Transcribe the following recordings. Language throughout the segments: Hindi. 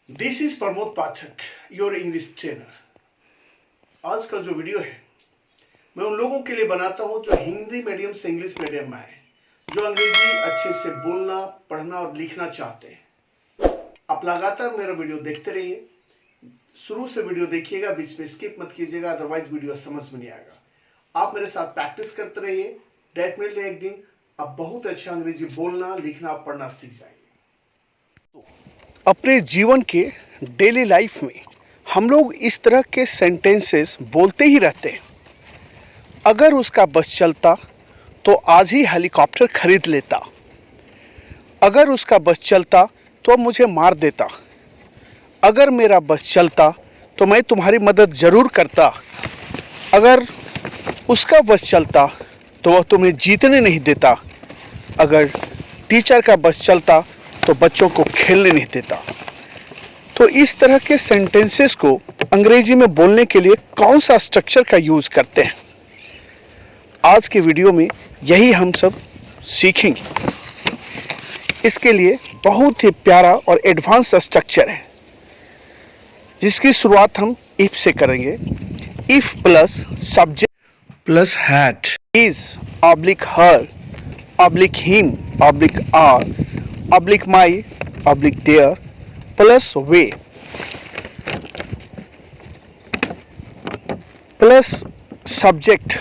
This is Pramod Pathak, your English trainer. आज का जो वीडियो है मैं उन लोगों के लिए बनाता हूं जो हिंदी मीडियम से इंग्लिश मीडियम में आए, जो अंग्रेजी अच्छे से बोलना, पढ़ना और लिखना चाहते हैं। आप लगातार मेरा वीडियो देखते रहिए, शुरू से वीडियो देखिएगा, बीच में स्किप मत कीजिएगा, अदरवाइज वीडियो समझ में नहीं आएगा। आप मेरे साथ प्रैक्टिस करते रहिए, डेफिनेटली एक दिन आप बहुत अच्छा अंग्रेजी बोलना, लिखना, पढ़ना सीख जाएंगे। अपने जीवन के डेली लाइफ में हम लोग इस तरह के सेंटेंसेस बोलते ही रहते हैं। अगर उसका बस चलता तो आज ही हेलीकॉप्टर खरीद लेता। अगर उसका बस चलता तो मुझे मार देता। अगर मेरा बस चलता तो मैं तुम्हारी मदद ज़रूर करता। अगर उसका बस चलता तो वह तुम्हें जीतने नहीं देता। अगर टीचर का बस चलता तो बच्चों को खेलने नहीं देता। तो इस तरह के सेंटेंसेस को अंग्रेजी में बोलने के लिए कौन सा स्ट्रक्चर का यूज़ करते हैं, आज के वीडियो में यही हम सब सीखेंगे। इसके लिए बहुत ही प्यारा और एडवांस स्ट्रक्चर है, जिसकी शुरुआत हम इफ से करेंगे। If plus subject plus had, his oblique her oblique him oblique our oblique my oblique their plus way plus subject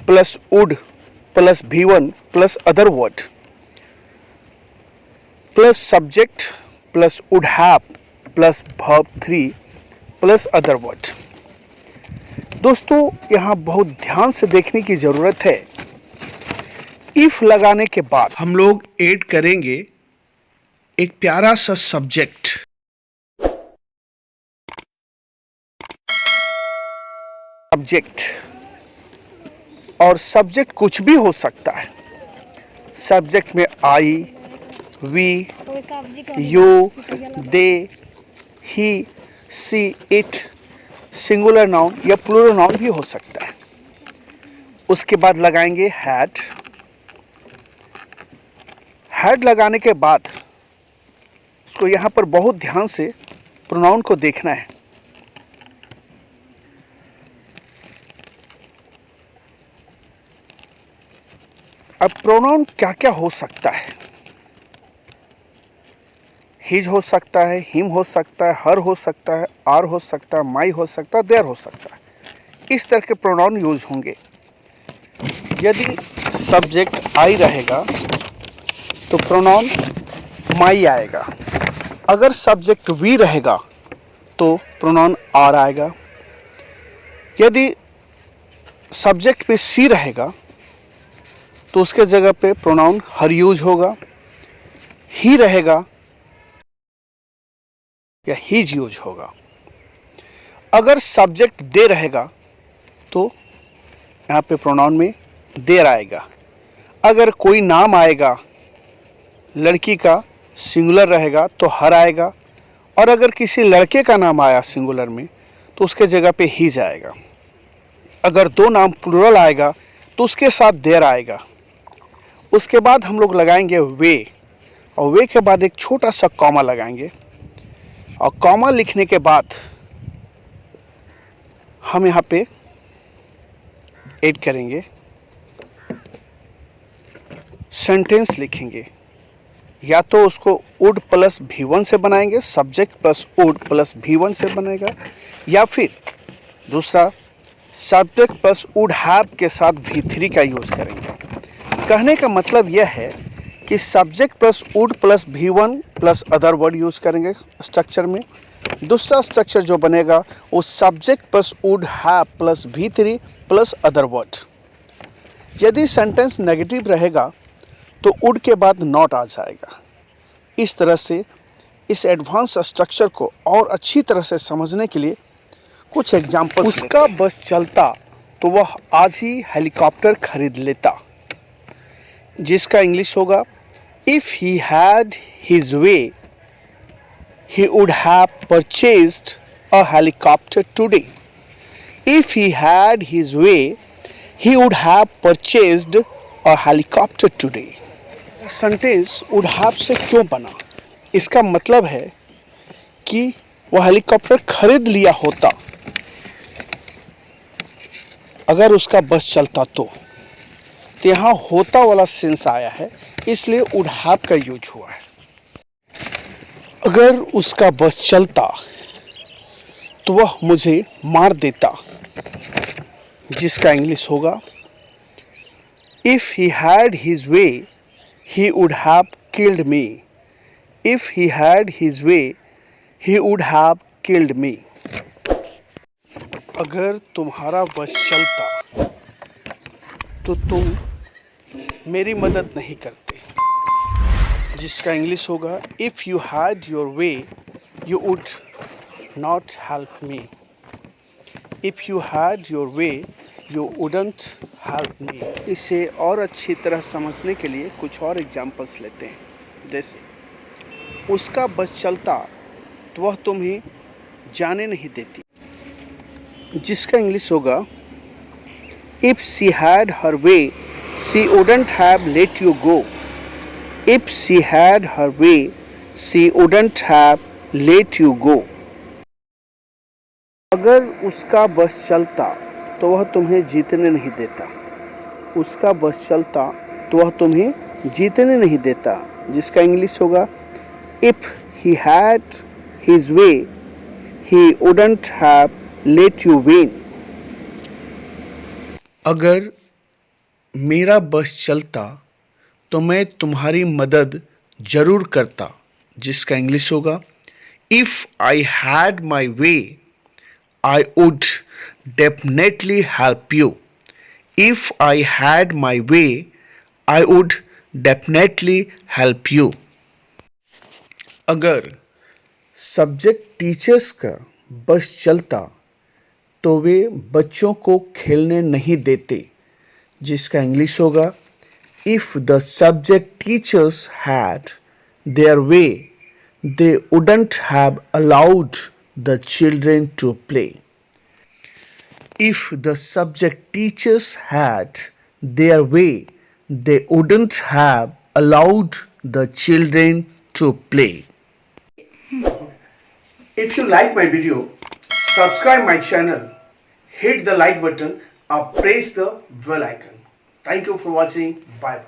plus would plus V1 plus other word plus subject plus would have plus verb 3 plus other word. दोस्तों, यहाँ बहुत ध्यान से देखने की ज़रूरत है। इफ लगाने के बाद हम लोग ऐड करेंगे एक प्यारा सा सब्जेक्ट। सब्जेक्ट और सब्जेक्ट कुछ भी हो सकता है। सब्जेक्ट में I, we, you, they, he, she, it, singular noun या प्लूरल नाउन भी हो सकता है। उसके बाद लगाएंगे हैड। हैड लगाने के बाद उसको यहाँ पर बहुत ध्यान से प्रोनाउन को देखना है। अब प्रोनाउन क्या क्या हो सकता है? हिज हो सकता है, हिम हो सकता है, हर हो सकता है, आर हो सकता है, माई हो सकता है, देयर हो सकता है। इस तरह के प्रोनाउन यूज होंगे। यदि सब्जेक्ट आई रहेगा तो प्रोनाउन माई आएगा। अगर सब्जेक्ट वी रहेगा तो प्रोनाउन आर आएगा। यदि सब्जेक्ट पे सी रहेगा तो उसके जगह पे प्रोनाउन हर यूज होगा। ही रहेगा या हीज यूज होगा। अगर सब्जेक्ट दे रहेगा तो यहाँ पे प्रोनाउन में देर आएगा। अगर कोई नाम आएगा लड़की का, सिंगुलर रहेगा तो हर आएगा। और अगर किसी लड़के का नाम आया सिंगुलर में तो उसके जगह पे हीज आएगा। अगर दो नाम प्लूरल आएगा तो उसके साथ देर आएगा। उसके बाद हम लोग लगाएंगे वे, और वे के बाद एक छोटा सा कॉमा लगाएंगे। और कॉमा लिखने के बाद हम यहाँ पे ऐड करेंगे, सेंटेंस लिखेंगे। या तो उसको वुड प्लस V1 से बनाएंगे, subject plus would plus V1 से बनेगा, या फिर दूसरा सब्जेक्ट प्लस वुड हैव के साथ V3 का यूज़ करेंगे। कहने का मतलब यह है कि subject plus would plus V1 plus other word use करेंगे स्ट्रक्चर में। दूसरा स्ट्रक्चर जो बनेगा वो subject plus would have plus V3 plus other word. यदि सेंटेंस नेगेटिव रहेगा तो वुड के बाद नॉट आ जाएगा। इस तरह से इस एडवांस स्ट्रक्चर को और अच्छी तरह से समझने के लिए कुछ एग्जाम्पल। उसका बस चलता तो वह आज ही हेलीकॉप्टर खरीद लेता, जिसका इंग्लिश होगा if he had his way he would have purchased a helicopter today. If he had his way he would have purchased a helicopter today. Sentence would have से क्यों बना? इसका मतलब है कि वो हेलीकॉप्टर खरीद लिया होता अगर उसका बस चलता तो यहाँ होता वाला सेंस आया है, इसलिए वुड हैव का यूज हुआ है। अगर उसका बस चलता तो वह मुझे मार देता, जिसका इंग्लिश होगा if he had his way he would have killed me. If he had his way he would have killed me. अगर तुम्हारा बस चलता तो तुम मेरी मदद नहीं करते, जिसका इंग्लिश होगा if you had your way you would not help me. If you had your way you wouldn't help me. इसे और अच्छी तरह समझने के लिए कुछ और एग्जांपल्स लेते हैं। जैसे उसका बस चलता तो वह तुम्हें जाने नहीं देती, जिसका इंग्लिश होगा if she had her way she wouldn't have let you go. If she had her way, she wouldn't have let you go. अगर उसका बस चलता तो वह तुम्हें जीतने नहीं देता। उसका बस चलता तो वह तुम्हें जीतने नहीं देता, जिसका इंग्लिश होगा If he had his way, he wouldn't have let you win. अगर मेरा बस चलता तो मैं तुम्हारी मदद जरूर करता, जिसका इंग्लिश होगा if I had my way I would definitely help you. If I had my way I would definitely help you. अगर सब्जेक्ट टीचर्स का बस चलता तो वे बच्चों को खेलने नहीं देते, जिसका इंग्लिश होगा if the subject teachers had their way they wouldn't have allowed the children to play. If the subject teachers had their way they wouldn't have allowed the children to play. If you like my video, subscribe my channel, hit the like button or press the bell icon. Thank you for watching. Bye.